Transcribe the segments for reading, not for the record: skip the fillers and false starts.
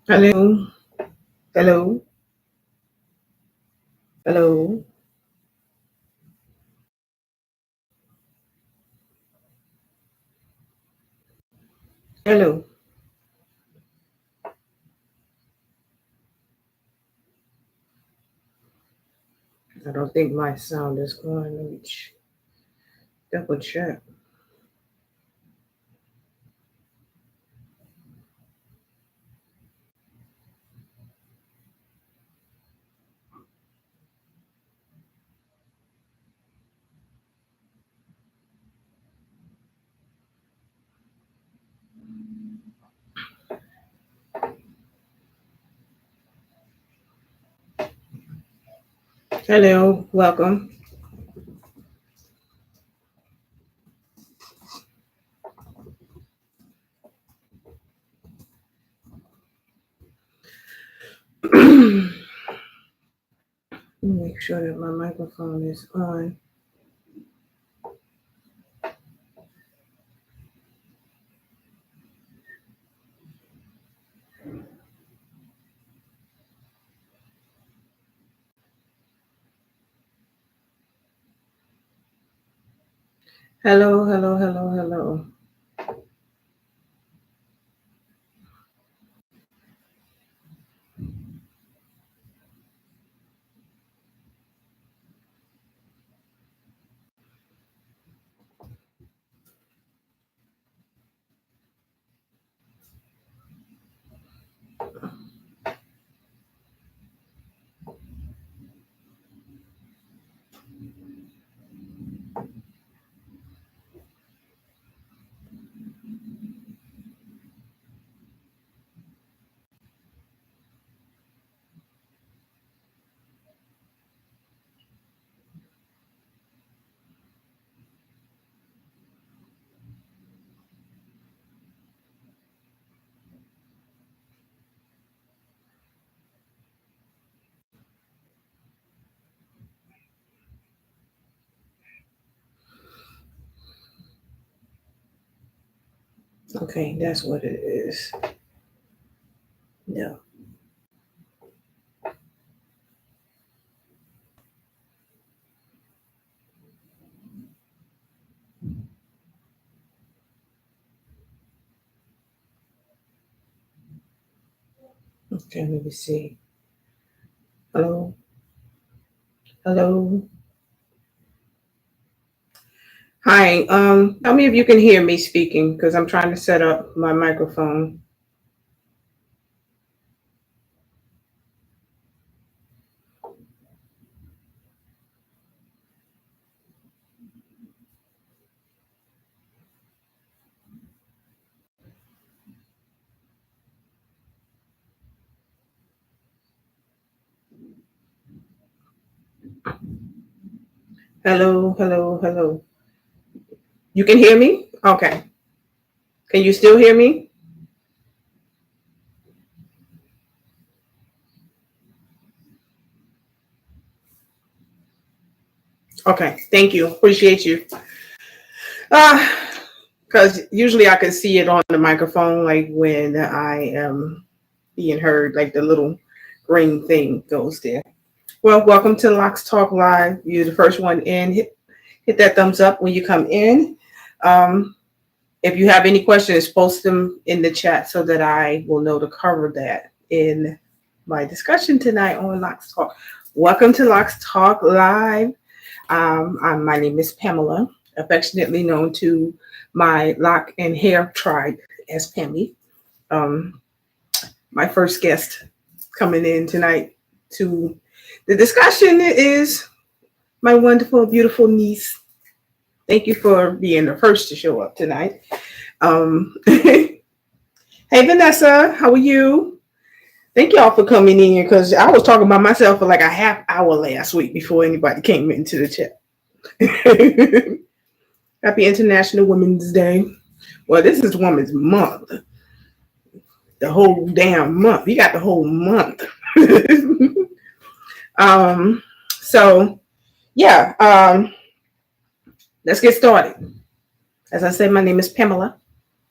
Hello, hello, hello, hello. I don't think my sound is going. Let me double check. Hello, welcome. Make sure that my microphone is on. Hello, hello, hello, hello. Okay, that's what it is. No. Okay, let me see. Hello, hello. Hi. Tell me if you can hear me speaking because I'm trying to set up my microphone. Hello, hello, hello. You can hear me? Okay. Can you still hear me? Okay, thank you. Appreciate you. Because usually I can see it on the microphone, like when I am being heard, like the little green thing goes there. Well, welcome to Locs Talk Live. You're the first one in. Hit that thumbs up when you come in. Um, if you have any questions, post them in the chat so that I will know to cover that in my discussion tonight on Locs Talk. Welcome to Locs Talk Live. My name is Pamela, affectionately known to my lock and hair tribe as Pammie. Um, my first guest coming in tonight to the discussion is my wonderful, beautiful niece. Thank you for being the first to show up tonight. Hey, Vanessa, how are you? Thank y'all for coming in because I was talking about myself for like a half hour last week before anybody came into the chat. Happy International Women's Day. Well, this is Women's Month. The whole damn month. You got the whole month. um, so yeah, let's get started. As I said, my name is Pamela,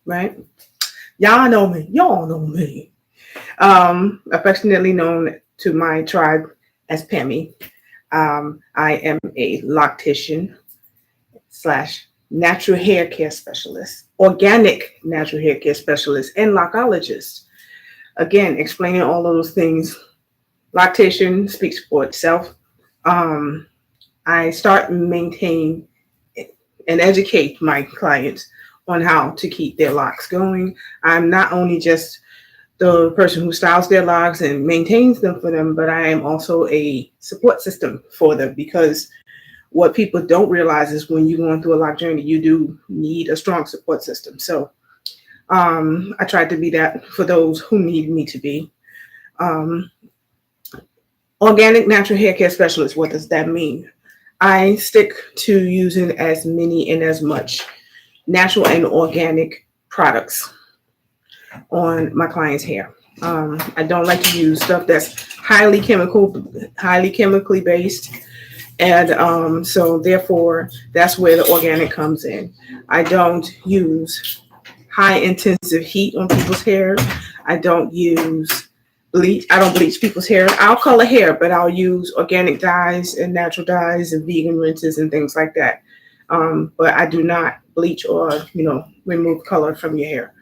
right? Y'all know me. Y'all know me. affectionately known to my tribe as Pammie. I am a loctician slash natural hair care specialist, organic natural hair care specialist, and lockologist. Again, explaining all of those things. Lactation speaks for itself. Um, I start and maintain and educate my clients on how to keep their locks going. I'm not only just the person who styles their locks and maintains them for them, but I am also a support system for them, because what people don't realize is when you're going through a loc journey, you do need a strong support system. So I tried to be that for those who need me to be. Um, Organic natural hair care specialist, what does that mean? I stick to using as many and as much natural and organic products on my clients' hair. I don't like to use stuff that's highly chemically based. And so therefore, that's where the organic comes in. I don't use high intensive heat on people's hair. I don't use bleach. I don't bleach people's hair. I'll color hair, but I'll use organic dyes and natural dyes and vegan rinses and things like that. But I do not bleach or, remove color from your hair.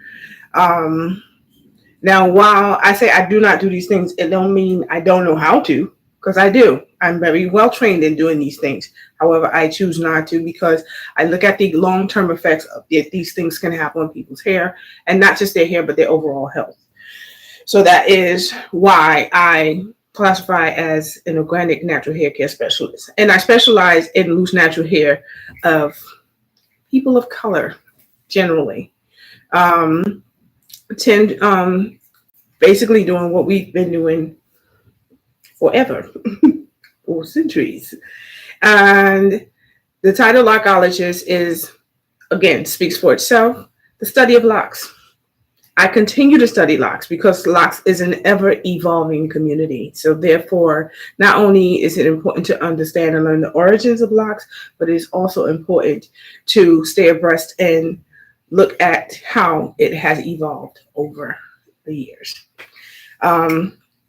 Now, while I say I do not do these things, it don't mean I don't know how to, because I do. I'm very well trained in doing these things. However, I choose not to, because I look at the long-term effects of these things can have on people's hair, and not just their hair, but their overall health. So that is why I classify as an organic natural hair care specialist. And I specialize in loose natural hair of people of color generally. Basically doing what we've been doing forever or centuries. And the title lockologist is, again, speaks for itself, the study of locks. I continue to study locks because locks is an ever-evolving community. So therefore, not only is it important to understand and learn the origins of locks, but it's also important to stay abreast and look at how it has evolved over the years.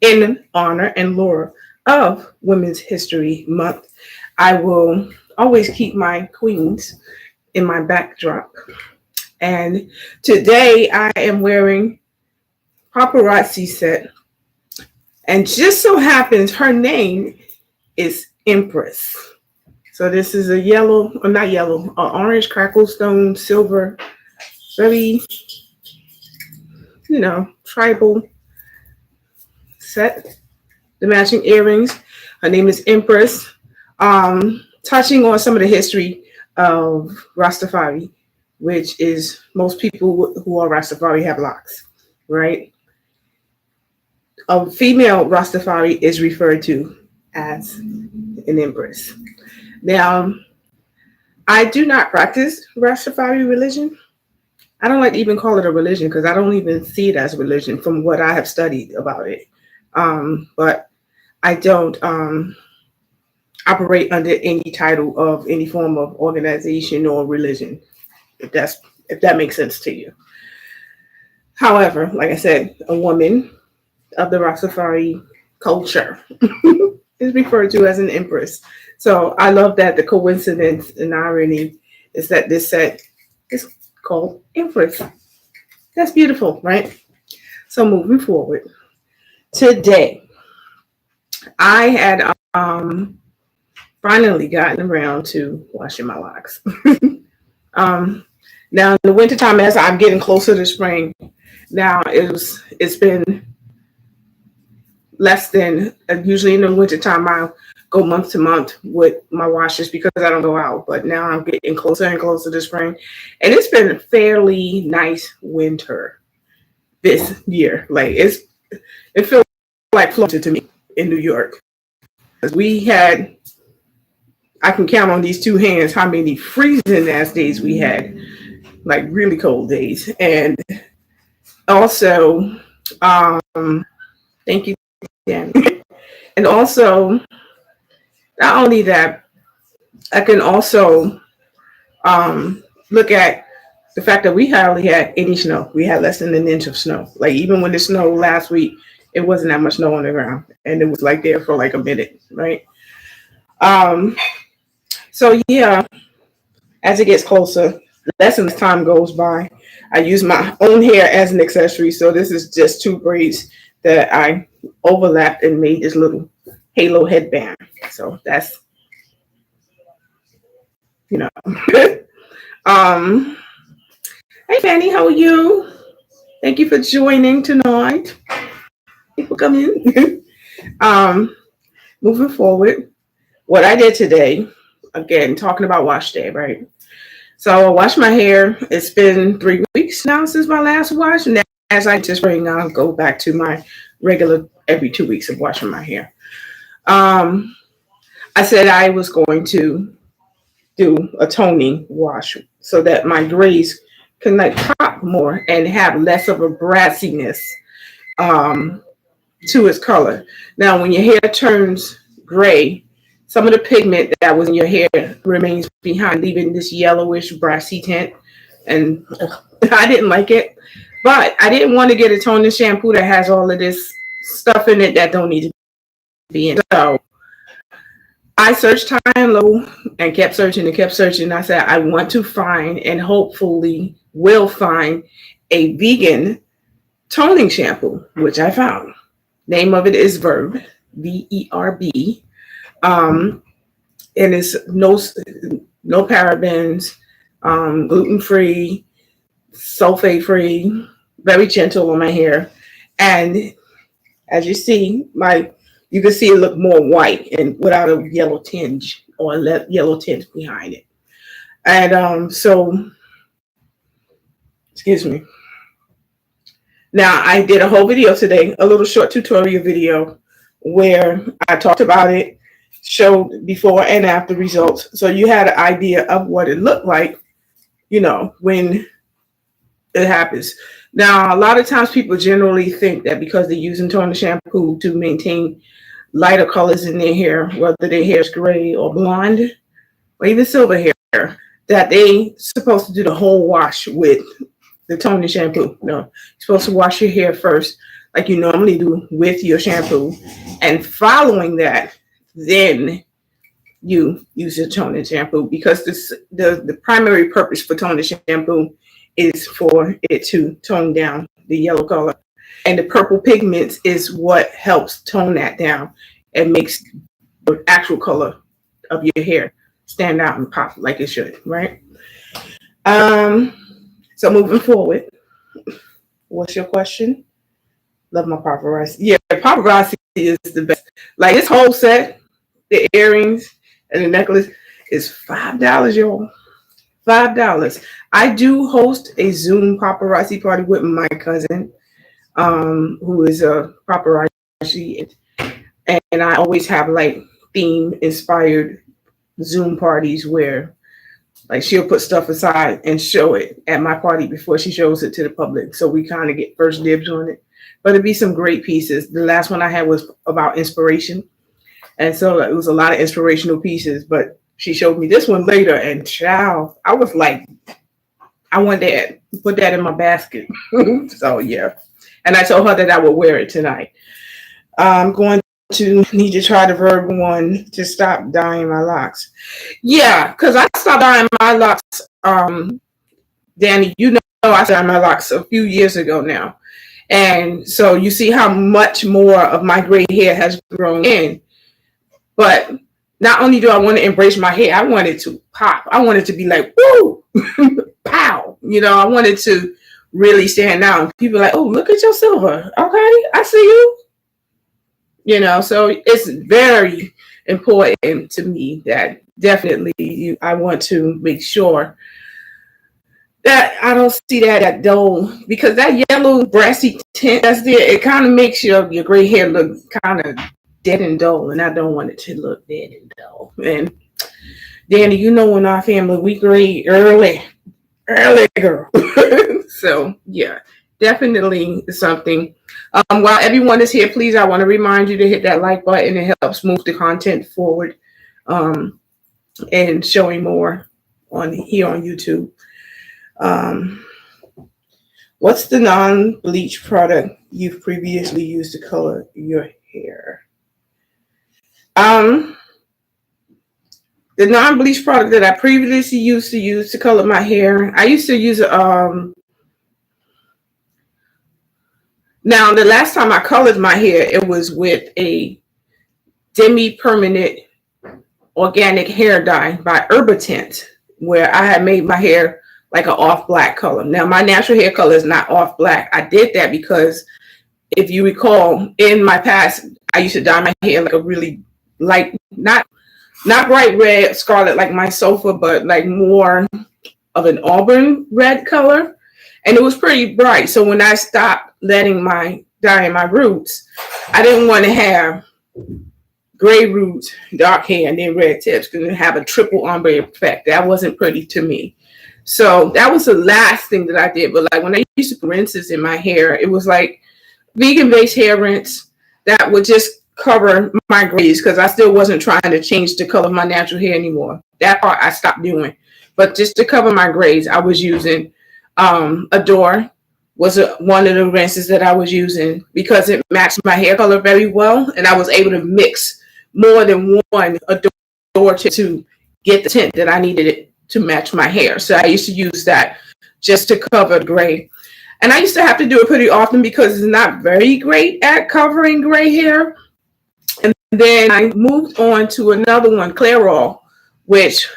In honor and lore of Women's History Month, I will always keep my queens in my backdrop. And today I am wearing Paparazzi Set. And just so happens her name is Empress. So this is a yellow, or not yellow, orange cracklestone silver, very, tribal set. The matching earrings. Her name is Empress. Touching on some of the history of Rastafari, which is most people who are Rastafari have locks, right? A female Rastafari is referred to as an Empress. Now, I do not practice Rastafari religion. I don't like to even call it a religion because I don't even see it as a religion from what I have studied about it. But I don't operate under any title of any form of organization or religion, if that makes sense to you. However, like I said, a woman of the Rastafari culture is referred to as an empress. So I love that the coincidence and irony is that this set is called Empress. That's beautiful, right? So moving forward, today I had finally gotten around to washing my locks. Now in the wintertime, as I'm getting closer to spring, now it's been less than usually in the wintertime I'll go month to month with my washes because I don't go out. But now I'm getting closer and closer to spring, and it's been a fairly nice winter this year. Like it feels like Florida to me in New York. We had, I can count on these two hands how many freezing ass days we had, like really cold days. And also, thank you, Dan. And also, not only that, I can also look at the fact that we hardly had any snow. We had less than an inch of snow. Like even when it snowed last week, it wasn't that much snow on the ground, and it was like there for like a minute, right? So yeah, as it gets closer, less and less time goes by. I use my own hair as an accessory, so this is just two braids that I overlapped and made this little halo headband. So that's, you know. Hey Fanny, how are you? Thank you for joining tonight. People come in. Moving forward, what I did today, again, talking about wash day, right? So I washed my hair. It's been 3 weeks now since my last wash. And as I just spring, I'll go back to my regular every 2 weeks of washing my hair. I said I was going to do a toning wash so that my grays can like pop more and have less of a brassiness to its color. Now, when your hair turns gray, some of the pigment that was in your hair remains behind, leaving this yellowish brassy tint. And I didn't like it, but I didn't want to get a toning shampoo that has all of this stuff in it that don't need to be in. So I searched high and low and kept searching and kept searching. I said, I want to find and hopefully will find a vegan toning shampoo, which I found. Name of it is VERB, VERB. And it's no parabens, gluten-free, sulfate-free, very gentle on my hair. And as you see, you can see it look more white and without a yellow tinge or a yellow tint behind it. And so, excuse me. Now, I did a whole video today, a little short tutorial video where I talked about it, showed before and after results. So you had an idea of what it looked like, when it happens. Now, a lot of times people generally think that because they're using toner shampoo to maintain lighter colors in their hair, whether their hair is gray or blonde or even silver hair, that they supposed to do the whole wash with the toning shampoo. No, you're supposed to wash your hair first like you normally do with your shampoo, and following that, then you use your toning shampoo, because the primary purpose for toning shampoo is for it to tone down the yellow color, and the purple pigments is what helps tone that down and makes the actual color of your hair stand out and pop like it should, right? So moving forward, what's your question? Love my paparazzi. Yeah, paparazzi is the best. Like this whole set, the earrings and the necklace is $5, y'all. $5. I do host a Zoom paparazzi party with my cousin, who is a paparazzi, and I always have like theme inspired Zoom parties where like she'll put stuff aside and show it at my party before she shows it to the public. So we kind of get first dibs on it. But it'd be some great pieces. The last one I had was about inspiration. And so it was a lot of inspirational pieces. But she showed me this one later, and child, I was like, I want that. Put that in my basket. So yeah. And I told her that I would wear it tonight. I'm going to need to try the VERB one to stop dyeing my locks. Yeah, because I stopped dyeing my locks. Danny, I dyed my locks a few years ago now. And so you see how much more of my gray hair has grown in. But not only do I want to embrace my hair, I want it to pop. I want it to be like, woo, pow. I want it to really stand out. People are like, oh, look at your silver. Okay, I see you. So it's very important to me that definitely I want to make sure that I don't see that dull, because that yellow brassy tint that's there, it kind of makes your gray hair look kind of dead and dull, and I don't want it to look dead and dull. And Danny, in our family, we gray early girl. So yeah, definitely something. While everyone is here, please, I want to remind you to hit that like button. It helps move the content forward, and showing more on YouTube. Um, what's the non-bleach product you've previously used to color your hair? The non-bleach product that I previously used to use to color my hair, I used to use now the last time I colored my hair, it was with a demi-permanent organic hair dye by Herbitint, where I had made my hair like an off black color. Now my natural hair color is not off black. I did that because if you recall, in my past, I used to dye my hair like a really light, not bright red scarlet like my sofa, but like more of an auburn red color. And it was pretty bright. So when I stopped letting my dye in my roots, I didn't want to have gray roots, dark hair, and then red tips, because it have a triple ombre effect. That wasn't pretty to me. So that was the last thing that I did. But like when I used to put rinses in my hair, it was like vegan-based hair rinse that would just cover my grays, because I still wasn't trying to change the color of my natural hair anymore. That part I stopped doing. But just to cover my grays, I was using Adore was one of the rinses that I was using, because it matched my hair color very well, and I was able to mix more than one Adore to get the tint that I needed it to match my hair. So I used to use that just to cover gray. And I used to have to do it pretty often because it's not very great at covering gray hair. And then I moved on to another one, Clairol, which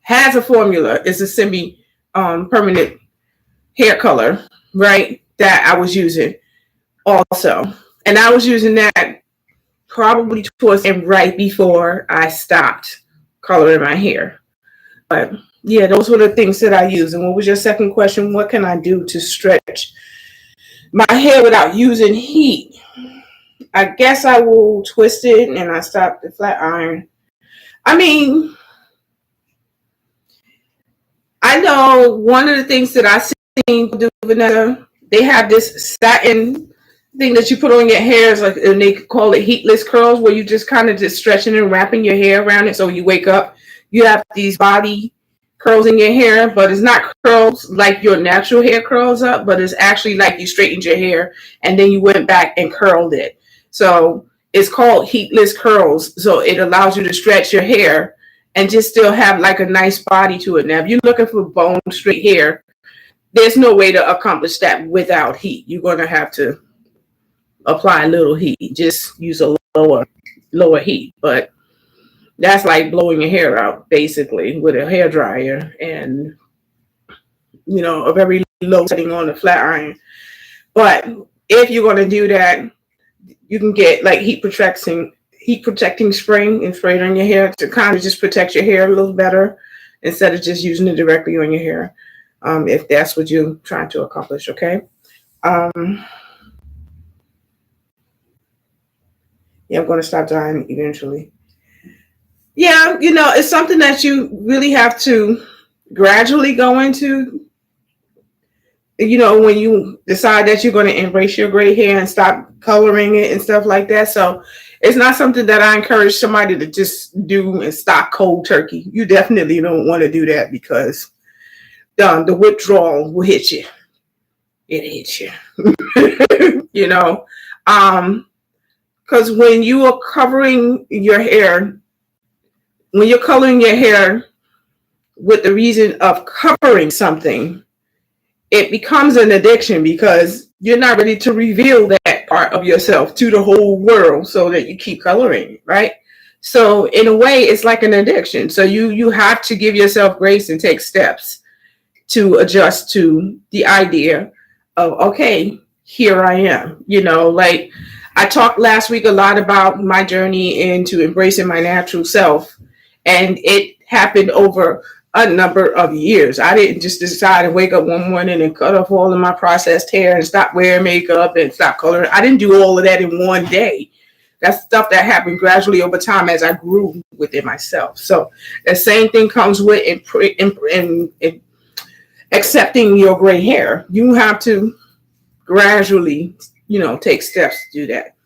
has a formula. It's a semi-permanent hair color, right, that I was using also. And I was using that probably towards and right before I stopped coloring my hair. But yeah, those were the things that I use. And what was your second question? What can I do to stretch my hair without using heat? I guess I will twist it and I stop the flat iron. I mean, I know one of the things that I seen do, Vanessa, they have this satin thing that you put on your hair, is like, and they call it heatless curls, where you just kind of just stretching and wrapping your hair around it. So when you wake up, you have these body curls in your hair, but it's not curls like your natural hair curls up, but it's actually like you straightened your hair and then you went back and curled it. So it's called heatless curls. So it allows you to stretch your hair and just still have like a nice body to it. Now, if you're looking for bone straight hair, there's no way to accomplish that without heat. You're going to have to apply a little heat. Just use a lower heat. But that's like blowing your hair out, basically, with a hair dryer and, you know, a very low setting on the flat iron. But if you're going to do that, you can get like heat protecting spray and spray it on your hair to kind of just protect your hair a little better, instead of just using it directly on your hair, if that's what you're trying to accomplish. Okay. Yeah, I'm going to stop dyeing eventually. Yeah, you know, it's something that you really have to gradually go into, you know, when you decide that you're going to embrace your gray hair and stop coloring it and stuff like that. So it's not something that I encourage somebody to just do and stop cold turkey. You definitely don't want to do that, because the withdrawal will hit you. It hits you, you know, because when you are covering your hair, when you're coloring your hair with the reason of covering something, it becomes an addiction, because you're not ready to reveal that part of yourself to the whole world, so that you keep coloring, right? So in a way, it's like an addiction. So you have to give yourself grace and take steps to adjust to the idea of, okay, here I am. You know, like I talked last week a lot about my journey into embracing my natural self. And it happened over a number of years. I didn't just decide to wake up one morning and cut off all of my processed hair and stop wearing makeup and stop coloring. I didn't do all of that in one day. That's stuff that happened gradually over time as I grew within myself. So the same thing comes with in accepting your gray hair. You have to gradually, you know, take steps to do that.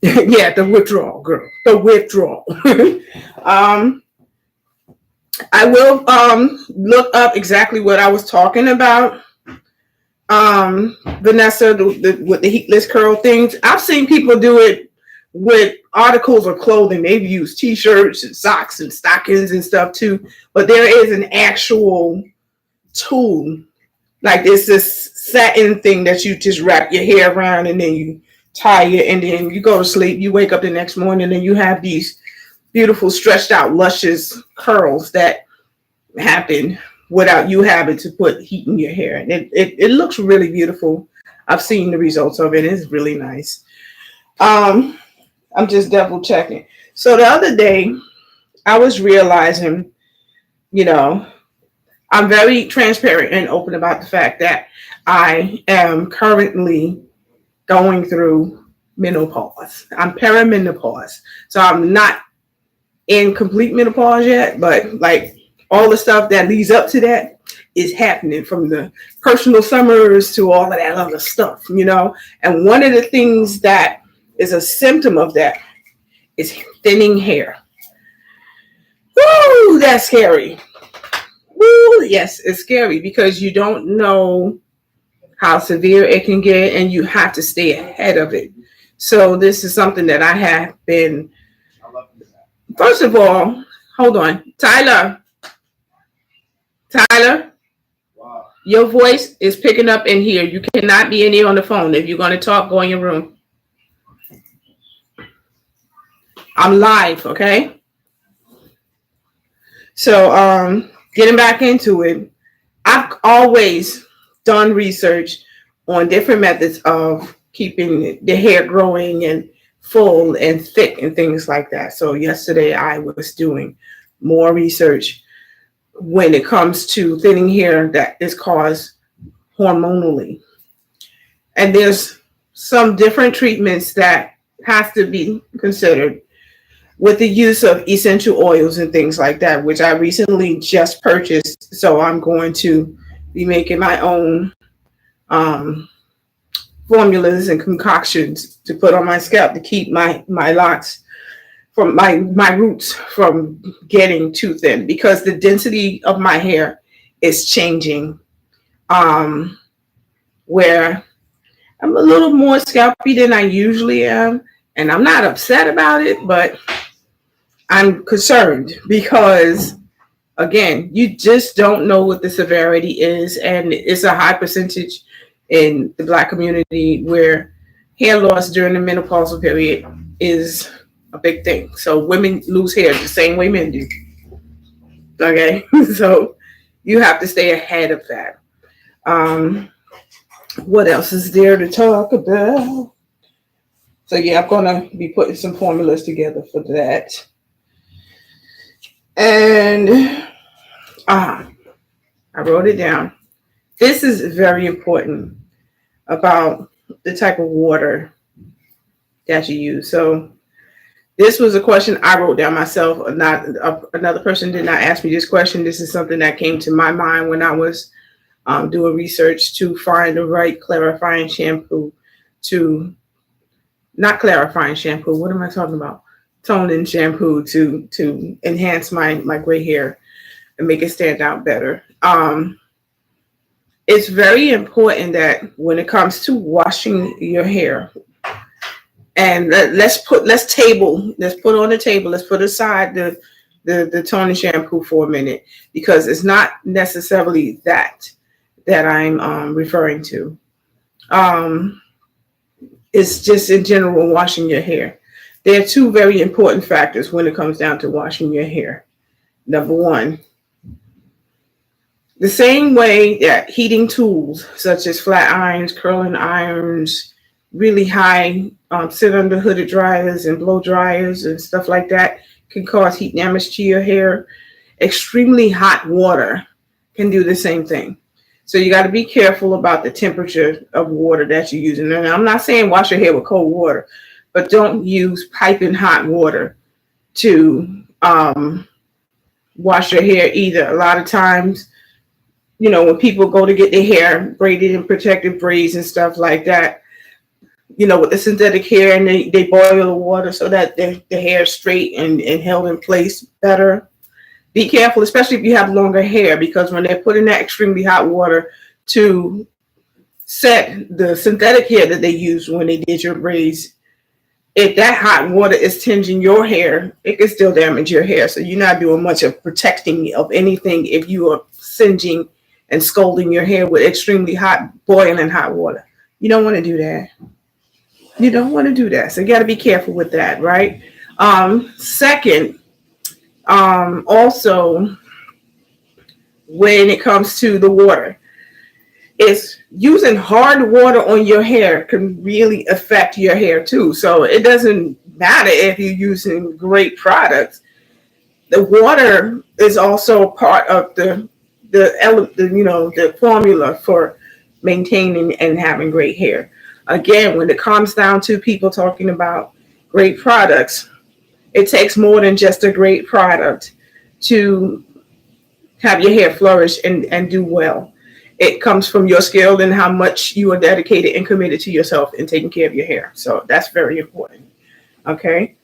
Yeah, the withdrawal, girl. The withdrawal. I will look up exactly what I was talking about. Vanessa, with the heatless curl things. I've seen people do it with articles of clothing. They've used t-shirts and socks and stockings and stuff too. But there is an actual tool. Like it's this satin thing that you just wrap your hair around and then you tie it and then you go to sleep. You wake up the next morning and you have these beautiful stretched out luscious curls that happen without you having to put heat in your hair. And it looks really beautiful. I've seen the results of it. It's really nice. I'm just double checking. So the other day I was realizing, you know, I'm very transparent and open about the fact that I am currently going through menopause. I'm perimenopause. So I'm not in complete menopause yet, but like all the stuff that leads up to that is happening, from the personal summers to all of that other stuff, you know. And one of the things that is a symptom of that is thinning hair. Woo, that's scary. Woo, yes, it's scary because you don't know how severe it can get and you have to stay ahead of it. So this is something that I have been, first of all, hold on. Tyler, your voice is picking up in here. You cannot be in here on the phone. If you're going to talk, go in your room. I'm live, okay? So getting back into it, I've always done research on different methods of keeping the hair growing and full and thick and things like that. So yesterday I was doing more research when it comes to thinning hair that is caused hormonally. And there's some different treatments that have to be considered with the use of essential oils and things like that, which I recently just purchased. So I'm going to be making my own formulas and concoctions to put on my scalp to keep my locks from my roots from getting too thin, because the density of my hair is changing, where I'm a little more scalpy than I usually am. And I'm not upset about it, but I'm concerned because, again, you just don't know what the severity is. And it's a high percentage in the Black community where hair loss during the menopausal period is a big thing. So women lose hair the same way men do. Okay, so you have to stay ahead of that. What else is there to talk about? So yeah, I'm gonna be putting some formulas together for that. And I wrote it down. This is very important about the type of water that you use. So this was a question I wrote down myself. Another person did not ask me this question. This is something that came to my mind when I was doing research to find the right clarifying shampoo to, not clarifying shampoo. What am I talking about? Toning shampoo to enhance my gray hair and make it stand out better. It's very important that when it comes to washing your hair, and let's put on the table, let's put aside the toning shampoo for a minute, because it's not necessarily that I'm referring to. It's just in general washing your hair. There are two very important factors when it comes down to washing your hair. Number one, the same way that heating tools such as flat irons, curling irons, really high sit under hooded dryers and blow dryers and stuff like that can cause heat damage to your hair, extremely hot water can do the same thing. So you got to be careful about the temperature of water that you're using. And I'm not saying wash your hair with cold water, but don't use piping hot water to wash your hair either. A lot of times, you know, when people go to get their hair braided in protective braids and stuff like that, you know, with the synthetic hair, and they boil the water so that the hair is straight and held in place better. Be careful, especially if you have longer hair, because when they're putting that extremely hot water to set the synthetic hair that they used when they did your braids, if that hot water is tinging your hair, it can still damage your hair. So you're not doing much of protecting of anything if you are singeing and scalding your hair with extremely hot, boiling hot water. You don't want to do that. You don't want to do that. So you got to be careful with that, right? Second, also, when it comes to the water, is using hard water on your hair can really affect your hair too. So it doesn't matter if you're using great products. The water is also part of the formula for maintaining and having great hair. Again, when it comes down to people talking about great products, it takes more than just a great product to have your hair flourish and do well. It comes from your skill and how much you are dedicated and committed to yourself and taking care of your hair. So that's very important. Okay.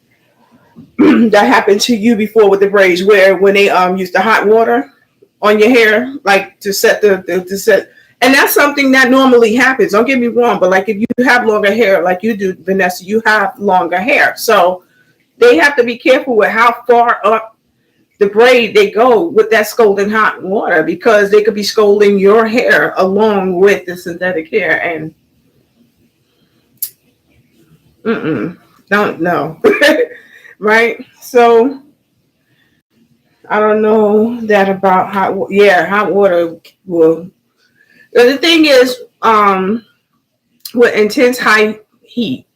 That happened to you before with the braids, where when they use the hot water on your hair, like to set to set, and that's something that normally happens. Don't get me wrong, but like if you have longer hair, like you do, Vanessa, you have longer hair, so they have to be careful with how far up the braid they go with that scalding hot water, because they could be scalding your hair along with the synthetic hair, and don't know. Right? So I don't know that about hot water. Yeah, hot water will. The thing is, with intense high heat.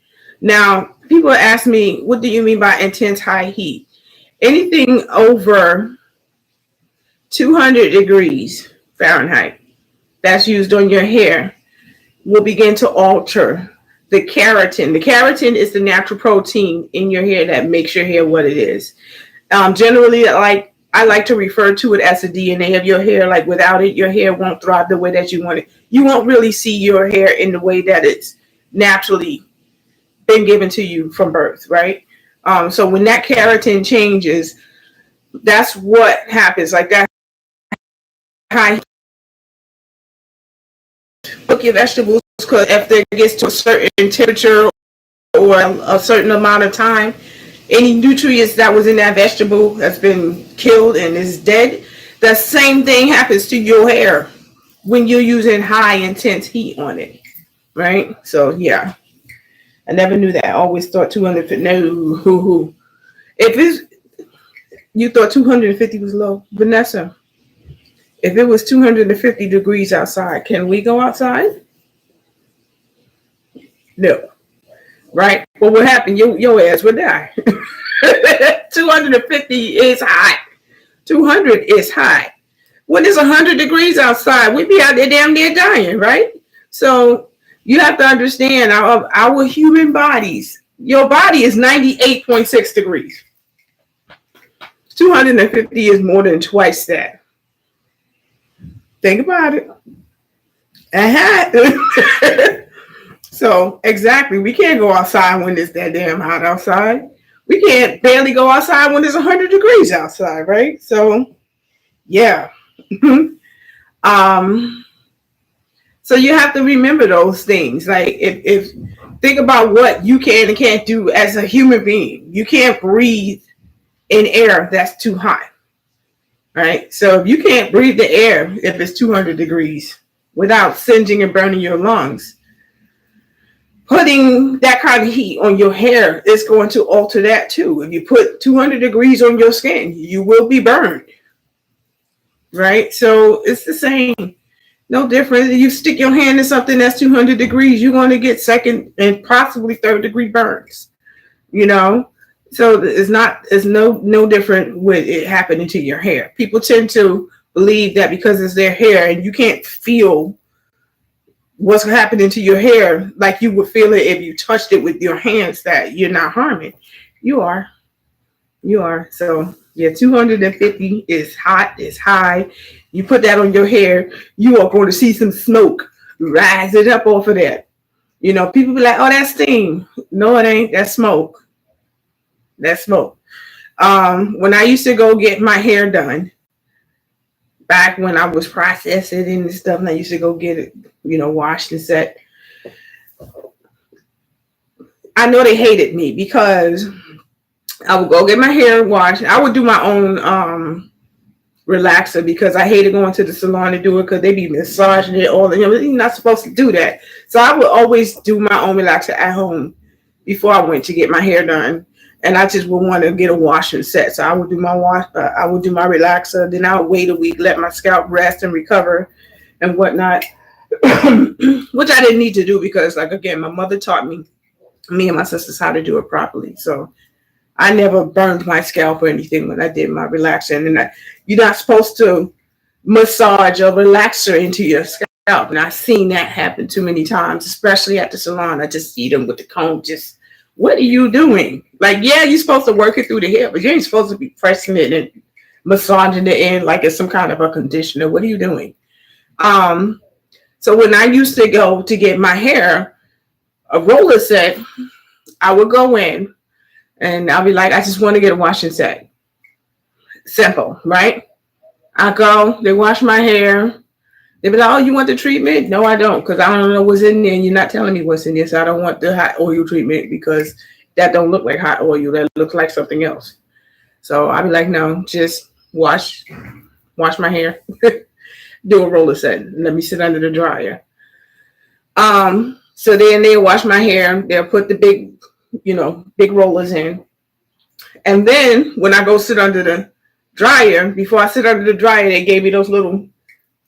Now, people ask me, what do you mean by intense high heat? Anything over 200 degrees Fahrenheit that's used on your hair will begin to alter the keratin. The keratin is the natural protein in your hair that makes your hair what it is. Generally, like I like to refer to it as the DNA of your hair. Like without it, your hair won't thrive the way that you want it. You won't really see your hair in the way that it's naturally been given to you from birth, right? So when that keratin changes, that's what happens. Like that high, cook your vegetables, because if it gets to a certain temperature or a certain amount of time, any nutrients that was in that vegetable has been killed and is dead. The same thing happens to your hair when you're using high intense heat on it, right? So yeah, I never knew that. I always thought 250. No, if it's you thought 250 was low, Vanessa. If it was 250 degrees outside, can we go outside? No. Right? Well, what happened? Your ass would die. 250 is hot. 200 is hot. When it's 100 degrees outside, we'd be out there damn near dying, right? So you have to understand our human bodies. Your body is 98.6 degrees. 250 is more than twice that. Think about it. So exactly, we can't go outside when it's that damn hot outside. We can't barely go outside when it's 100 degrees outside, right? So yeah. So you have to remember those things. Like if think about what you can and can't do as a human being. You can't breathe in air that's too hot. Right? So if you can't breathe the air if it's 200 degrees without singeing and burning your lungs, putting that kind of heat on your hair is going to alter that too. If you put 200 degrees on your skin, you will be burned. Right? So it's the same. No different. If you stick your hand in something that's 200 degrees, you're going to get second and possibly third degree burns. You know? So it's no different with it happening to your hair. People tend to believe that because it's their hair and you can't feel what's happening to your hair like you would feel it if you touched it with your hands, that you're not harming. You are. So yeah, 250 is hot, it's high. You put that on your hair, you are going to see some smoke rise it up off of that. You know, people be like, oh, that's steam. No, it ain't. That's smoke. That's smoke. When I used to go get my hair done, back when I was processing and stuff, and I used to go get it, washed and set. I know they hated me because I would go get my hair washed. I would do my own relaxer because I hated going to the salon to do it because they be massaging it all. You're not supposed to do that. So I would always do my own relaxer at home before I went to get my hair done. And I just would want to get a wash and set. So I would do my I would do my relaxer. Then I would wait a week, let my scalp rest and recover and whatnot, which I didn't need to do because, like, again, my mother taught me and my sisters how to do it properly. So I never burned my scalp or anything when I did my relaxer. And you're not supposed to massage a relaxer into your scalp. And I've seen that happen too many times, especially at the salon. I just see them with the comb. Just, what are you doing? Like, yeah, you're supposed to work it through the hair, but you ain't supposed to be pressing it and massaging it in like it's some kind of a conditioner. What are you doing? So when I used to go to get my hair, a roller set, I would go in and I'll be like, I just want to get a wash and set. Simple, right? I go, they wash my hair. They be like, oh, you want the treatment? No, I don't, because I don't know what's in there and you're not telling me what's in there. So I don't want the hot oil treatment because that don't look like hot oil. That looks like something else. So I'll be like, no, just wash my hair. Do a roller set. Let me sit under the dryer. So then they'll wash my hair. They'll put the big rollers in. And then when I go sit under the dryer, before I sit under the dryer, they gave me those little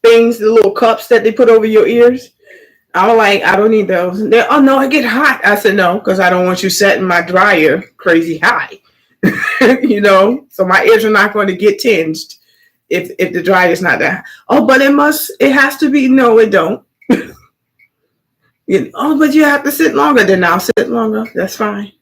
things, the little cups that they put over your ears. I'm like, I don't need those. Oh no, I get hot. I said, no, because I don't want you setting my dryer crazy high. So my ears are not going to get tinged if the dryer is not that. Oh, but it has to be. No, it don't. Oh, but you have to sit longer. Then I'll sit longer. That's fine.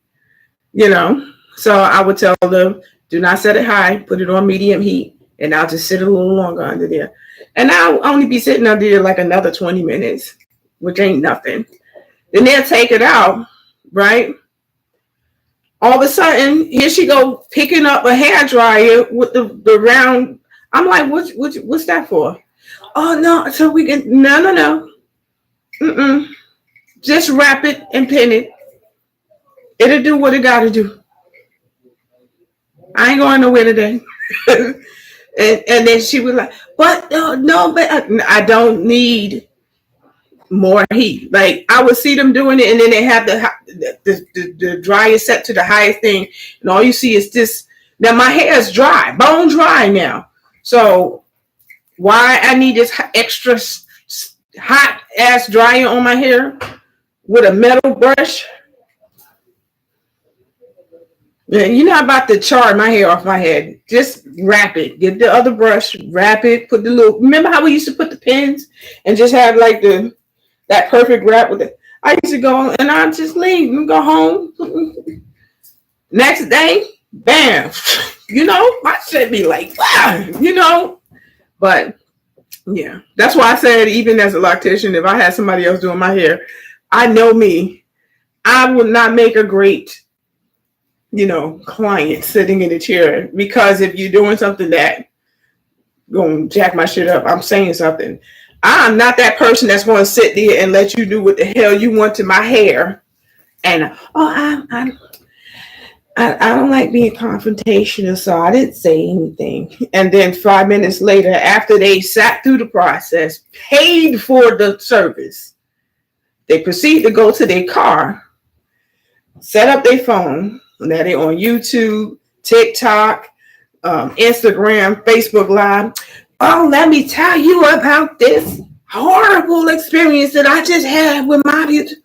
So I would tell them, do not set it high. Put it on medium heat. And I'll just sit a little longer under there. And I'll only be sitting under there like another 20 minutes, which ain't nothing. Then they'll take it out, right? All of a sudden, here she go picking up a hair dryer with the round. I'm like, what's that for? Oh, no. So we can, no. Just wrap it and pin it. It'll do what it got to do. I ain't going nowhere today. and then she was like, but no, but I don't need more heat. Like, I would see them doing it, and then they have the dryer set to the highest thing, and all you see is this. Now my hair is dry, bone dry now. So why I need this extra hot ass dryer on my hair with a metal brush? You're not about to char my hair off my head. Just wrap it. Get the other brush, wrap it, put the little. Remember how we used to put the pins and just have like that perfect wrap with it? I used to go and I'd just leave and go home. Next day, bam. My shit be like, wow, But yeah, that's why I said, even as a loctician, if I had somebody else doing my hair, I know me, I would not make a great client sitting in a chair, because if you're doing something that going to jack my shit up, I'm saying something. I'm not that person that's going to sit there and let you do what the hell you want to my hair. And I don't like being confrontational, so I didn't say anything. And then 5 minutes later, after they sat through the process, paid for the service, they proceed to go to their car, set up their phone. Now they're on YouTube, TikTok, Instagram, Facebook Live. Oh, let me tell you about this horrible experience that I just had with my beauty.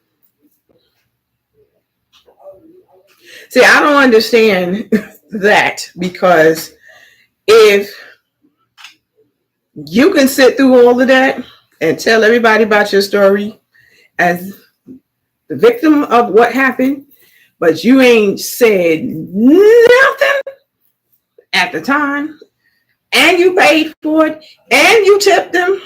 See, I don't understand that, because if you can sit through all of that and tell everybody about your story as the victim of what happened, but you ain't said nothing at the time, and you paid for it, and you tipped them.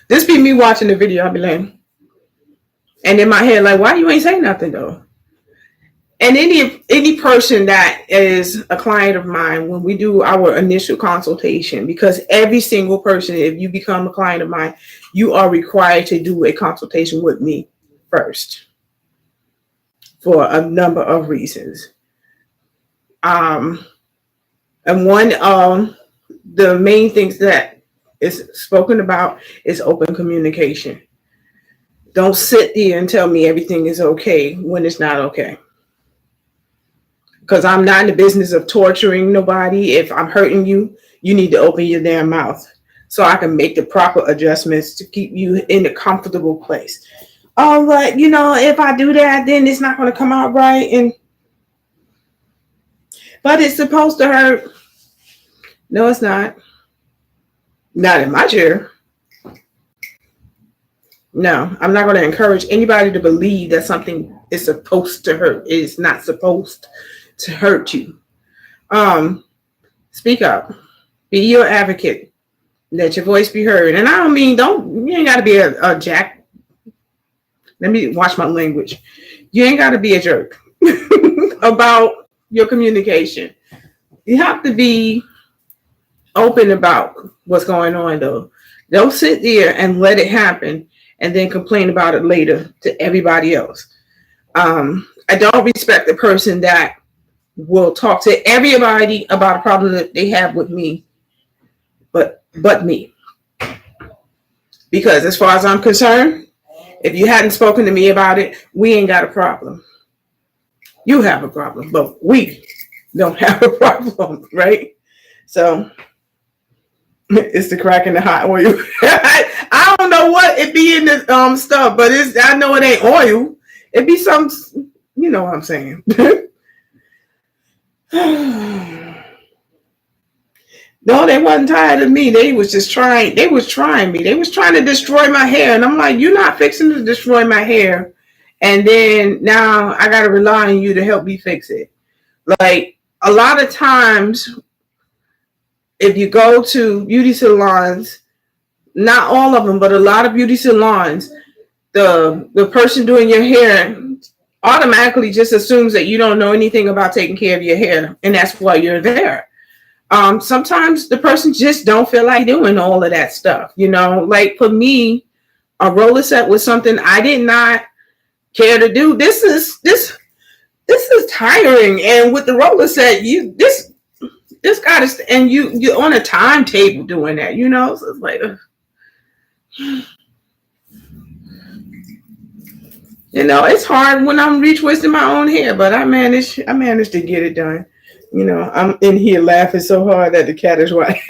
This be me watching the video. I'll be like, and in my head, like, why you ain't say nothing though? And any person that is a client of mine, when we do our initial consultation, because every single person, if you become a client of mine, you are required to do a consultation with me first for a number of reasons. And one of the main things that is spoken about is open communication. Don't sit there and tell me everything is okay when it's not okay. Because I'm not in the business of torturing nobody. If I'm hurting you, you need to open your damn mouth so I can make the proper adjustments to keep you in a comfortable place. Oh, but if I do that, then it's not going to come out right. But it's supposed to hurt. No, it's not. Not in my chair. No, I'm not going to encourage anybody to believe that something is supposed to hurt. It is not supposed to hurt you. Speak up. Be your advocate. Let your voice be heard. And I don't mean, you ain't got to be a jack. Let me watch my language. You ain't got to be a jerk about your communication. You have to be open about what's going on, though. Don't sit there and let it happen and then complain about it later to everybody else. I don't respect the person that will talk to everybody about a problem that they have with me, but me. Because as far as I'm concerned, if you hadn't spoken to me about it, we ain't got a problem. You have a problem, but we don't have a problem, right? So it's the crack in the hot oil. I don't know what it be in this stuff, but I know it ain't oil. It be some, you know what I'm saying. No, they wasn't tired of me. They was just trying. They was trying me. They was trying to destroy my hair. And I'm like, you're not fixing to destroy my hair. And then now I got to rely on you to help me fix it. Like a lot of times, if you go to beauty salons, not all of them, but a lot of beauty salons, the person doing your hair automatically just assumes that you don't know anything about taking care of your hair. And that's why you're there. Sometimes the person just don't feel like doing all of that stuff. Like for me, a roller set was something I did not care to do. This is tiring. And with the roller set, this got to, and you're on a timetable doing that, so it's like, it's hard when I'm retwisting my own hair, but I managed to get it done. I'm in here laughing so hard that the cat is white.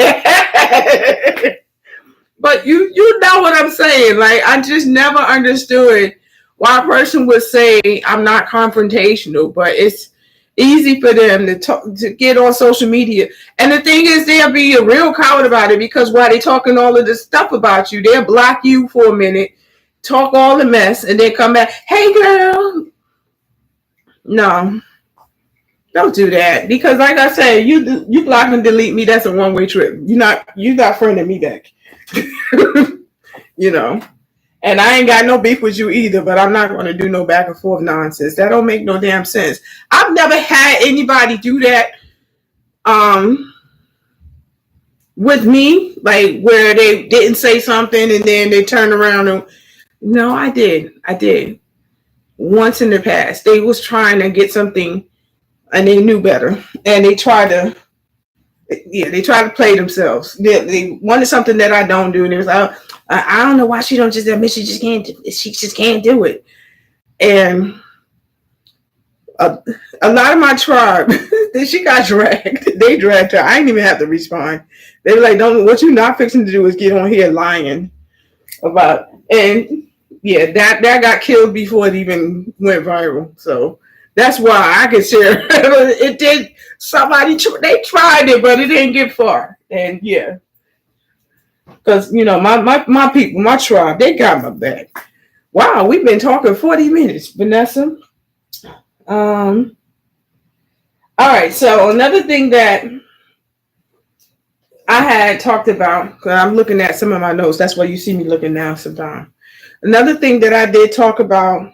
But you know what I'm saying. Like, I just never understood why a person would say I'm not confrontational, but it's easy for them to get on social media. And the thing is, they'll be a real coward about it because while they're talking all of this stuff about you, they'll block you for a minute, talk all the mess, and then come back, hey girl. No. Don't do that, because like I said, you block and delete me. That's a one-way trip. You're not friending me back. And I ain't got no beef with you either, but I'm not going to do no back and forth nonsense. That don't make no damn sense. I've never had anybody do that with me, like where they didn't say something and then they turned around and no, I did. Once in the past, they was trying to get something and they knew better, and they try to play themselves. They wanted something that I don't do, and it was like, I don't know why she don't just admit she just can't do it. And a lot of my tribe, she got dragged. They dragged her. I didn't even have to respond. They were like, what you not fixing to do is get on here lying about, and yeah, that got killed before it even went viral. So that's why I can share. It did. Somebody, they tried it, but it didn't get far. And yeah, because my people, my tribe, they got my back. Wow, we've been talking 40 minutes, Vanessa. All right. So another thing that I had talked about, because I'm looking at some of my notes. That's why you see me looking now sometimes. Another thing that I did talk about,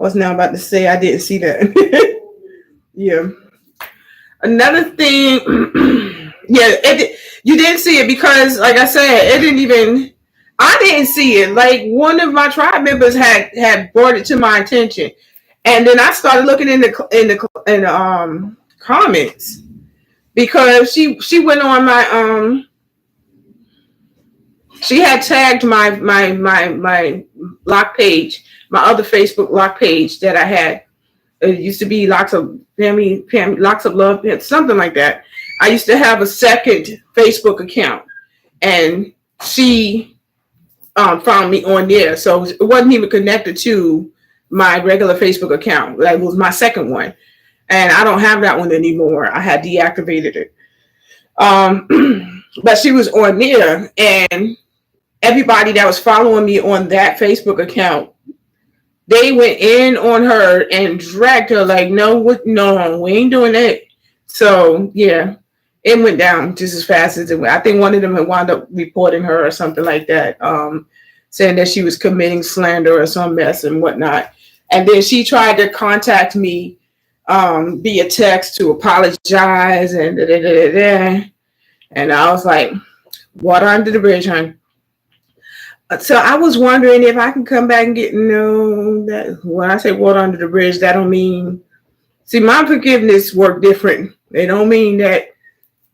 I was now about to say I didn't see that. Yeah. Another thing, yeah, you didn't see it because, like I said, it didn't even. I didn't see it. Like one of my tribe members had brought it to my attention, and then I started looking in the comments because she went on my she had tagged my Loc page, my other Facebook Loc page that I had. It used to be Locs of Pammie, Locs of Love, something like that. I used to have a second Facebook account, and she found me on there, so it wasn't even connected to my regular Facebook account. That was my second one, and I don't have that one anymore. I had deactivated it. But she was on there, and everybody that was following me on that Facebook account, they went in on her and dragged her like, no, we ain't doing that. So yeah, it went down just as fast as it went. I think one of them had wound up reporting her or something like that, saying that she was committing slander or some mess and whatnot. And then she tried to contact me via text to apologize and and I was like, water under the bridge, honey. So I was wondering if I can come back and get that when I say water under the bridge, that don't mean, see, my forgiveness work different. It don't mean that,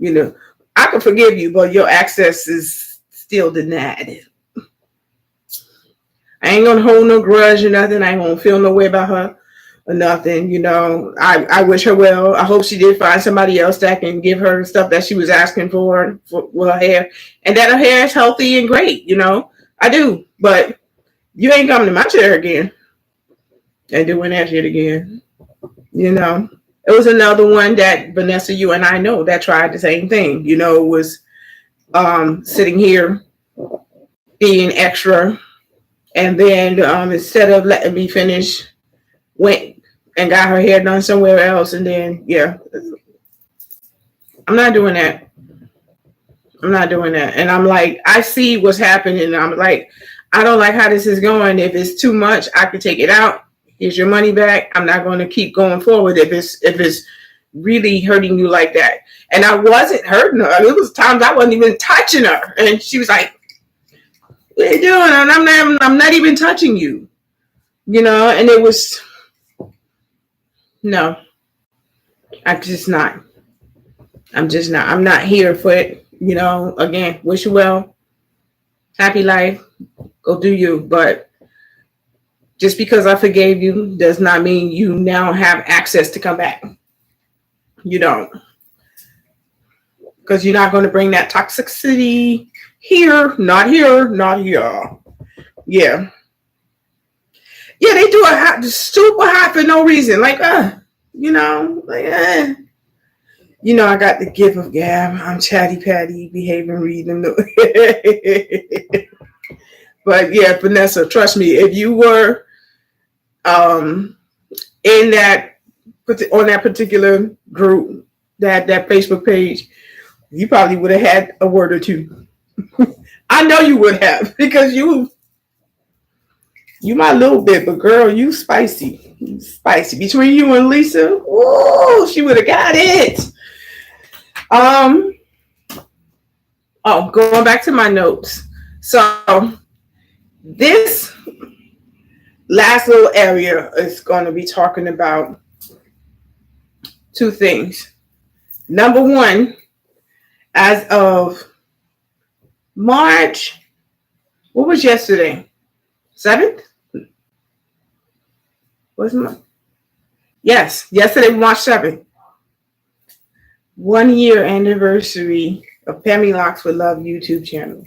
I can forgive you, but your access is still denied. I ain't gonna hold no grudge or nothing. I ain't gonna feel no way about her or nothing. I wish her well. I hope she did find somebody else that can give her the stuff that she was asking for with her hair, and that her hair is healthy and great. I do, but you ain't coming to my chair again and doing that shit again. It was another one that Vanessa, you and I know, that tried the same thing. Was sitting here being extra, and then instead of letting me finish, went and got her hair done somewhere else, and then yeah, I'm not doing that. I'm not doing that. And I'm like, I see what's happening. And I'm like, I don't like how this is going. If it's too much, I can take it out. Here's your money back. I'm not going to keep going forward if it's really hurting you like that. And I wasn't hurting her. It was times I wasn't even touching her. And she was like, what are you doing? And I'm not even touching you. And it was, no, I'm just not. I'm not here for it. Again, wish you well. Happy life. Go do you. But just because I forgave you does not mean you now have access to come back. You don't. Because you're not going to bring that toxicity here. Not here. Not here. Yeah. Yeah, they do a super hot for no reason. Like, I got the gift of gab. I'm chatty patty, behaving, reading. But yeah, Vanessa, trust me, if you were in that on that particular group, that Facebook page, you probably would have had a word or two. I know you would have, because you my little bit, but girl, you spicy. You spicy. Between you and Lisa, oh, she would have got it. Going back to my notes. So this last little area is going to be talking about two things. Number one, as of March, what was yesterday? 7th? Wasn't it? Yes, yesterday, March 7th. 1 year anniversary of Pammie Locs with Love YouTube channel.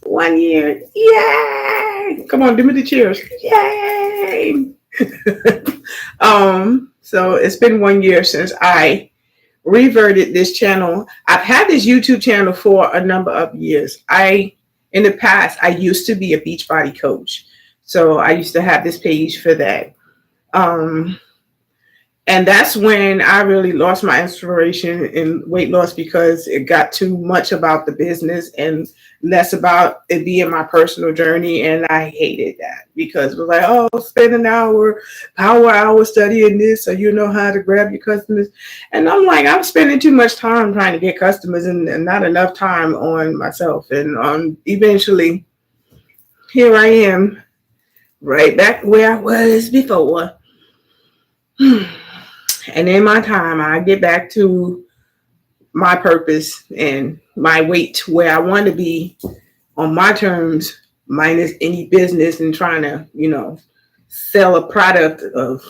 1 year. Yay! Come on, give me the cheers. Yay! So it's been 1 year since I reverted this channel. I've had this YouTube channel for a number of years. In the past, I used to be a Beachbody coach. So I used to have this page for that. And that's when I really lost my inspiration in weight loss, because it got too much about the business and less about it being my personal journey. And I hated that, because it was like, oh, spend an hour, power hour studying this so you know how to grab your customers. And I'm like, I'm spending too much time trying to get customers and not enough time on myself. And eventually, here I am, right back where I was before. And in my time, I get back to my purpose and my weight where I want to be on my terms, minus any business and trying to, sell a product of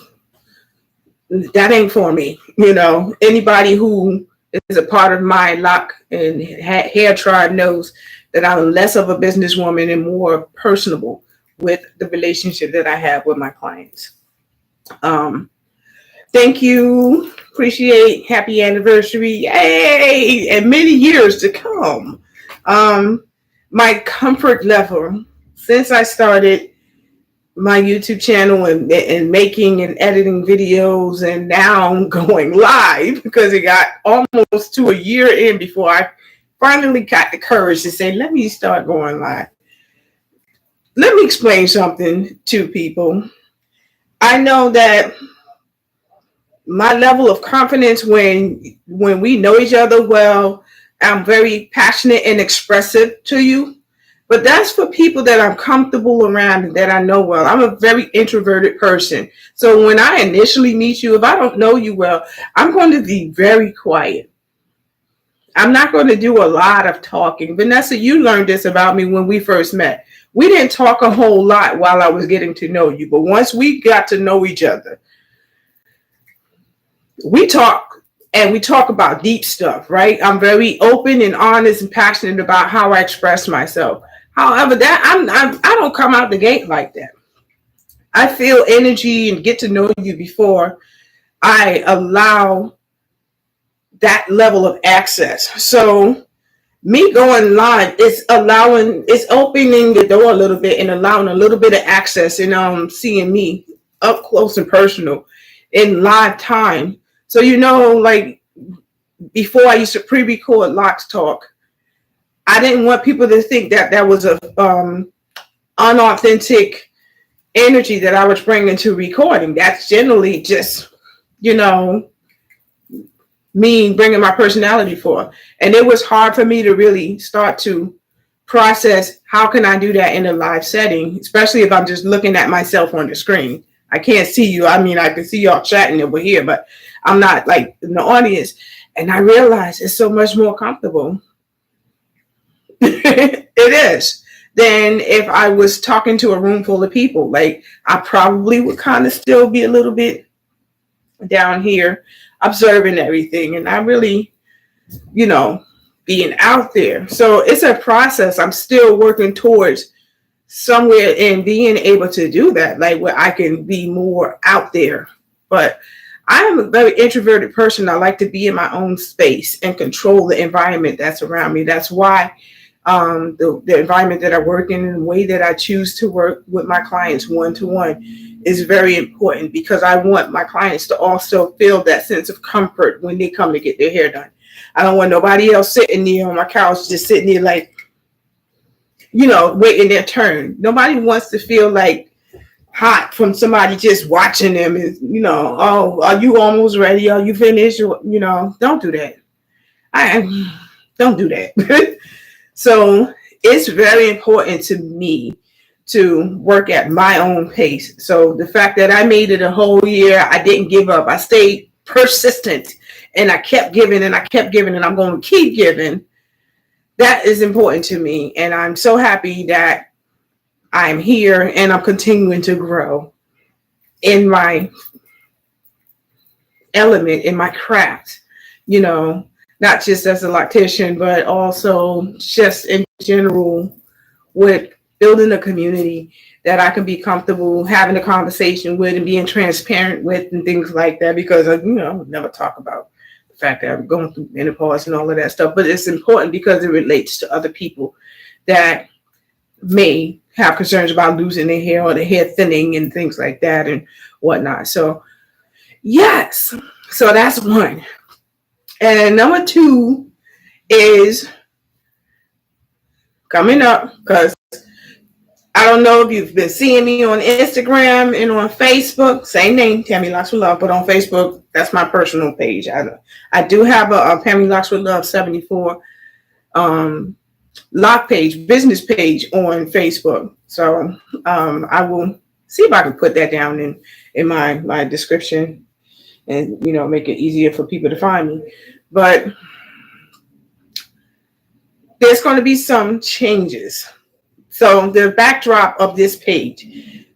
that ain't for me. Anybody who is a part of my Loc and hair tribe knows that I'm less of a businesswoman and more personable with the relationship that I have with my clients. Thank you. Appreciate. Happy anniversary. Yay! And many years to come. My comfort level since I started my YouTube channel and making and editing videos, and now I'm going live, because it got almost to a year in before I finally got the courage to say, let me start going live. Let me explain something to people. I know that my level of confidence when we know each other well, I'm very passionate and expressive to you, but that's for people that I'm comfortable around and that I know well. I'm a very introverted person. So when I initially meet you, if I don't know you well, I'm going to be very quiet. I'm not going to do a lot of talking. Vanessa, you learned this about me when we first met. We didn't talk a whole lot while I was getting to know you, but once we got to know each other, we talk, and we talk about deep stuff, right? I'm very open and honest and passionate about how I express myself. However, that I don't come out the gate like that. I feel energy and get to know you before I allow that level of access. So me going live is opening the door a little bit and allowing a little bit of access, and seeing me up close and personal in live time. So, like before I used to pre-record Locs Talk, I didn't want people to think that was a unauthentic energy that I was bringing to recording. That's generally just, me bringing my personality forth. And it was hard for me to really start to process, how can I do that in a live setting, especially if I'm just looking at myself on the screen. I can't see you. I mean, I can see y'all chatting over here, but I'm not like in the audience. And I realized it's so much more comfortable. It is. Than if I was talking to a room full of people. Like, I probably would kind of still be a little bit down here observing everything. And I really, being out there. So it's a process. I'm still working towards somewhere in being able to do that, like where I can be more out there. But I am a very introverted person. I like to be in my own space and control the environment that's around me. That's why the environment that I work in and the way that I choose to work with my clients one-to-one is very important, because I want my clients to also feel that sense of comfort when they come to get their hair done. I don't want nobody else sitting there on my couch, just sitting there like, waiting their turn. Nobody wants to feel like hot from somebody just watching them. And, oh, are you almost ready? Are you finished? Don't do that. Don't do that. So it's very important to me to work at my own pace. So the fact that I made it a whole year, I didn't give up. I stayed persistent, and I kept giving, and I kept giving, and I'm going to keep giving. That is important to me. And I'm so happy that I'm here and I'm continuing to grow in my element, in my craft, not just as a loctician, but also just in general with building a community that I can be comfortable having a conversation with and being transparent with and things like that, because, I would never talk about the fact that I'm going through menopause and all of that stuff. But it's important because it relates to other people that may have concerns about losing their hair or their hair thinning and things like that and whatnot. So Yes. So that's one. And number two is coming up, because I don't know if you've been seeing me on Instagram and on Facebook. Same name, Pammie Locs with Love, but on Facebook, that's my personal page. I do have a Pammie Locs with Love 74 Loc page, business page on Facebook. So I will see if I can put that down in my description, and make it easier for people to find me. But there's going to be some changes. So the backdrop of this page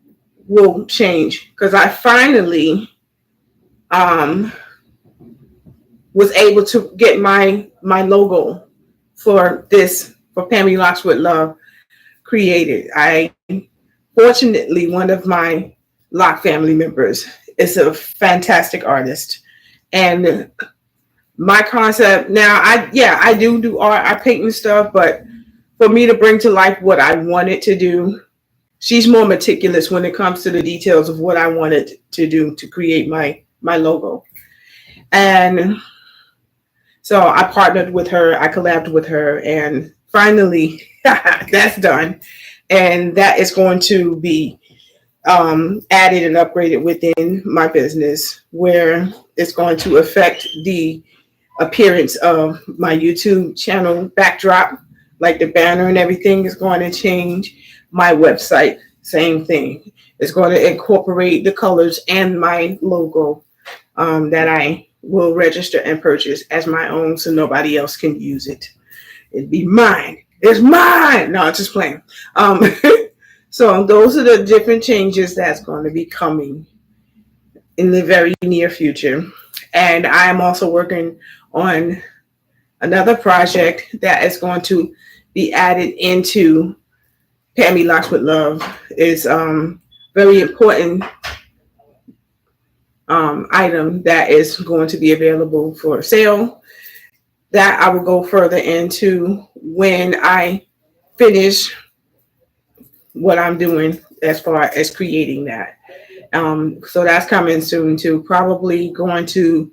will change, because I finally was able to get my logo for Pammie Locs with Love created. Fortunately, one of my Loc family members is a fantastic artist, and my concept now, I do art, I paint and stuff, but for me to bring to life what I wanted to do, she's more meticulous when it comes to the details of what I wanted to do to create my logo. And so I partnered with her, I collabed with her, and finally that's done. And that is going to be added and upgraded within my business, where it's going to affect the appearance of my YouTube channel backdrop, like the banner and everything is going to change. My website, same thing. It's going to incorporate the colors and my logo that I will register and purchase as my own, so nobody else can use it. It'd be mine. It's mine. No, just playing. So those are the different changes that's going to be coming in the very near future. And I am also working on another project that is going to be added into Pammie Locs with Love. Is very important item that is going to be available for sale, that I will go further into when I finish what I'm doing as far as creating that. So that's coming soon too. Probably going to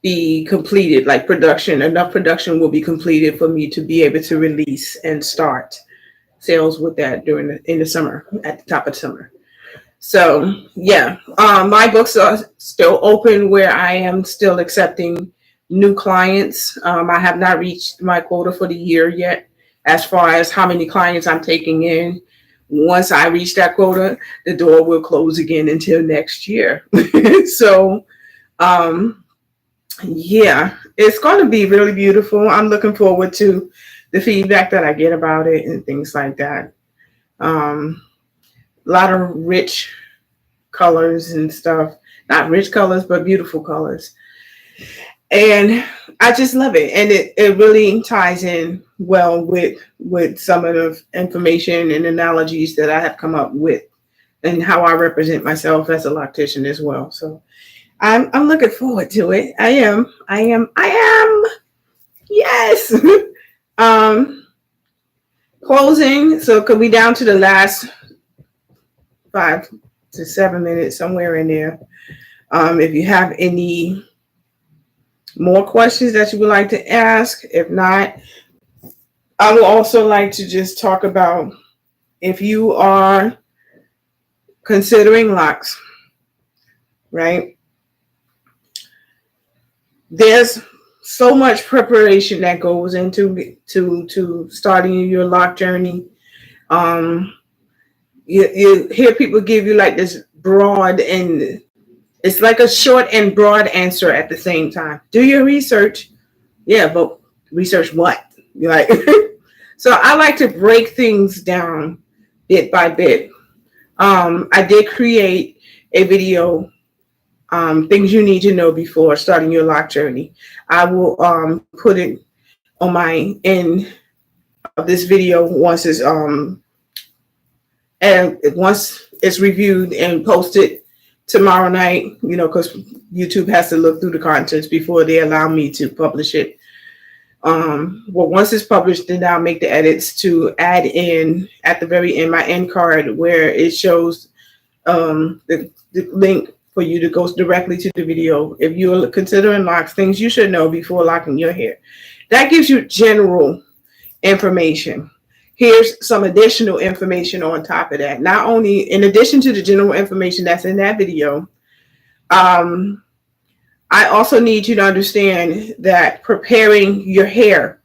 be completed, like production. Enough production will be completed for me to be able to release and start sales with that in the summer, at the top of the summer. So yeah, my books are still open, where I am still accepting new clients. I have not reached my quota for the year yet, as far as how many clients I'm taking in. Once I reach that quota, the door will close again until next year. So yeah, it's going to be really beautiful. I'm looking forward to the feedback that I get about it and things like that. A lot of rich colors and stuff. Not rich colors, but beautiful colors. And I just love it. And it really ties in well with some of the information and analogies that I have come up with, and how I represent myself as a loctician as well. So I'm looking forward to it. I am. Yes. Closing. So could we down to the last 5 to 7 minutes, somewhere in there. If you have any more questions that you would like to ask, if not, I would also like to just talk about, if you are considering Locs, right? There's so much preparation that goes into to starting your Loc journey. You hear people give you like this broad, and it's like a short and broad answer at the same time. Do your research. Yeah, but research what? You're like, so I like to break things down bit by bit. I did create a video, things you need to know before starting your Loc journey. I will put it on my end of this video once it's reviewed and posted tomorrow night, because YouTube has to look through the contents before they allow me to publish it. Well, once it's published, then I'll make the edits to add in at the very end, my end card, where it shows the link for you to go directly to the video. If you're considering locks, things you should know before locking your hair. That gives you general information. Here's some additional information on top of that. Not only in addition to the general information that's in that video, I also need you to understand that preparing your hair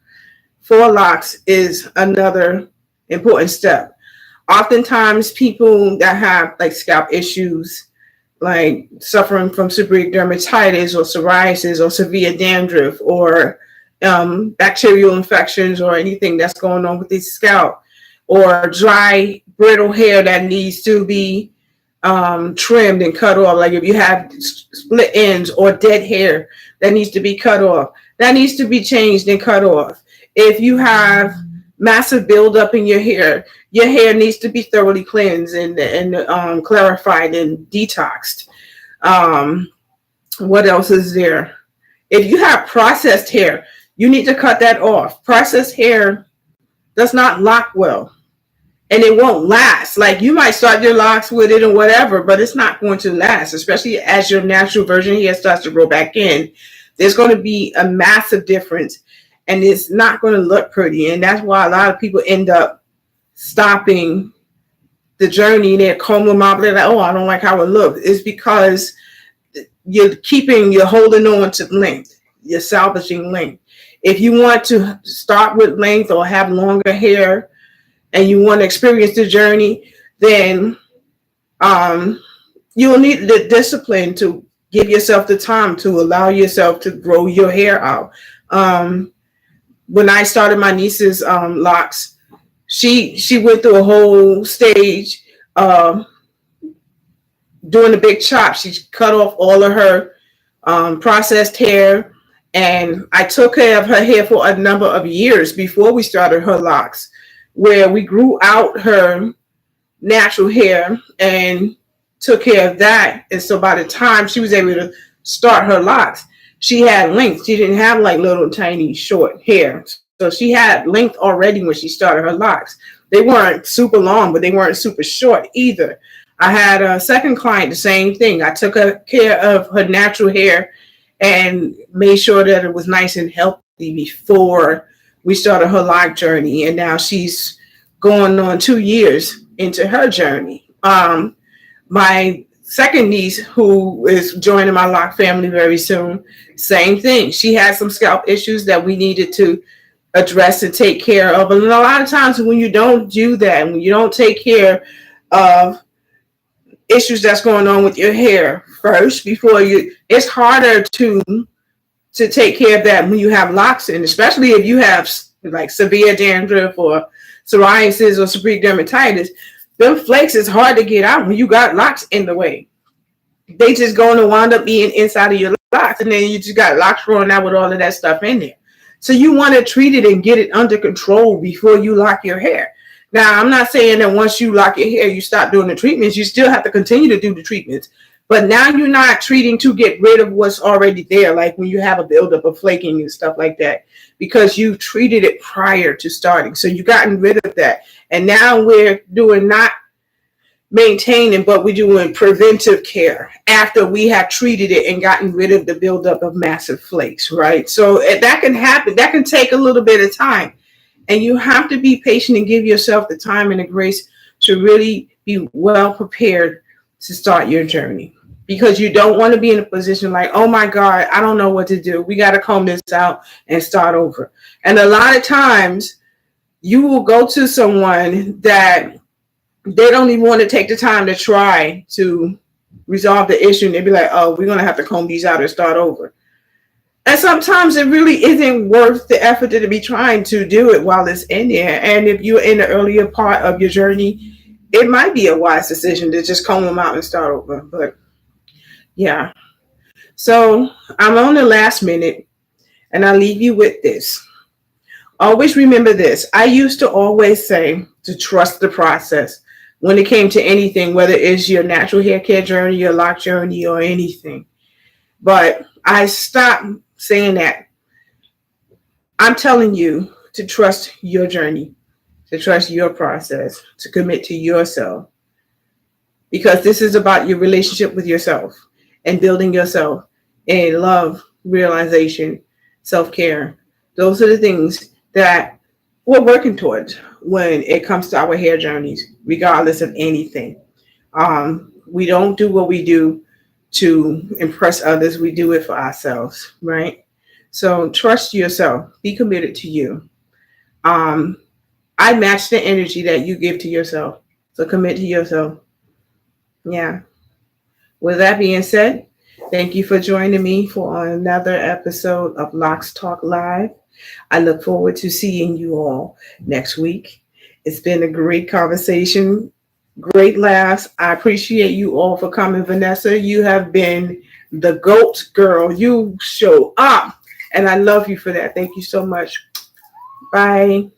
for locks is another important step. Oftentimes people that have like scalp issues, like suffering from seborrheic dermatitis or psoriasis or severe dandruff or bacterial infections or anything that's going on with the scalp, or dry, brittle hair that needs to be trimmed and cut off. Like if you have split ends or dead hair that needs to be cut off, that needs to be changed and cut off. If you have massive buildup in your hair needs to be thoroughly cleansed and clarified and detoxed. What else is there? If you have processed hair, you need to cut that off. Processed hair does not lock well, and it won't last. Like you might start your locks with it or whatever, but it's not going to last, especially as your natural virgin hair starts to grow back in. There's going to be a massive difference, and it's not going to look pretty. And that's why a lot of people end up stopping the journey. They're combing them out. They're like, oh, I don't like how it looks. It's because you're holding on to length. You're salvaging length. If you want to start with length or have longer hair and you want to experience the journey, then you'll need the discipline to give yourself the time to allow yourself to grow your hair out. When I started my niece's locks, she went through a whole stage doing a big chop. She cut off all of her processed hair, and I took care of her hair for a number of years before we started her locks, where we grew out her natural hair and took care of that. And so by the time she was able to start her locks, she had length. She didn't have like little tiny short hair. So she had length already when she started her locks. They weren't super long, but they weren't super short either. I had a second client, the same thing. I took care of her natural hair and made sure that it was nice and healthy before we started her Loc journey. And now she's going on 2 years into her journey. My second niece, who is joining my Loc family very soon, same thing. She had some scalp issues that we needed to address and take care of. And a lot of times when you don't do that, when you don't take care of issues that's going on with your hair first before it's harder to take care of that when you have locks in, especially if you have like severe dandruff or psoriasis or seborrheic dermatitis. Them flakes is hard to get out when you got locks in the way. They just going to wind up being inside of your locks, and then you just got locks growing out with all of that stuff in there. So you want to treat it and get it under control before you lock your hair. Now, I'm not saying that once you lock your hair, you stop doing the treatments. You still have to continue to do the treatments. But now you're not treating to get rid of what's already there, like when you have a buildup of flaking and stuff like that, because you treated it prior to starting. So you've gotten rid of that. And now we're doing not maintaining, but we're doing preventive care after we have treated it and gotten rid of the buildup of massive flakes, right? So that can happen. That can take a little bit of time. And you have to be patient and give yourself the time and the grace to really be well prepared to start your journey. Because you don't want to be in a position like, oh my God, I don't know what to do. We got to comb this out and start over. And a lot of times you will go to someone that they don't even want to take the time to try to resolve the issue. And they'll be like, oh, we're going to have to comb these out and start over. And sometimes it really isn't worth the effort to be trying to do it while it's in there. And if you're in the earlier part of your journey, it might be a wise decision to just comb them out and start over. But yeah. So I'm on the last minute, and I'll leave you with this. Always remember this. I used to always say to trust the process when it came to anything, whether it's your natural hair care journey, your Loc journey, or anything. But I stopped saying that. I'm telling you to trust your journey, to trust your process, to commit to yourself. because this is about your relationship with yourself and building yourself and love, realization, self-care. Those are the things that we're working towards when it comes to our hair journeys, regardless of anything. We don't do what we do to impress others. We do it for ourselves, right? So trust yourself. Be committed to you. Um, I match the energy that you give to yourself. So commit to yourself. Yeah. With that being said, thank you for joining me for another episode of Locs Talk Live. I look forward to seeing you all next week. It's been a great conversation, great laughs. I appreciate you all for coming, Vanessa. You have been the GOAT girl. You show up, and I love you for that. Thank you so much. Bye.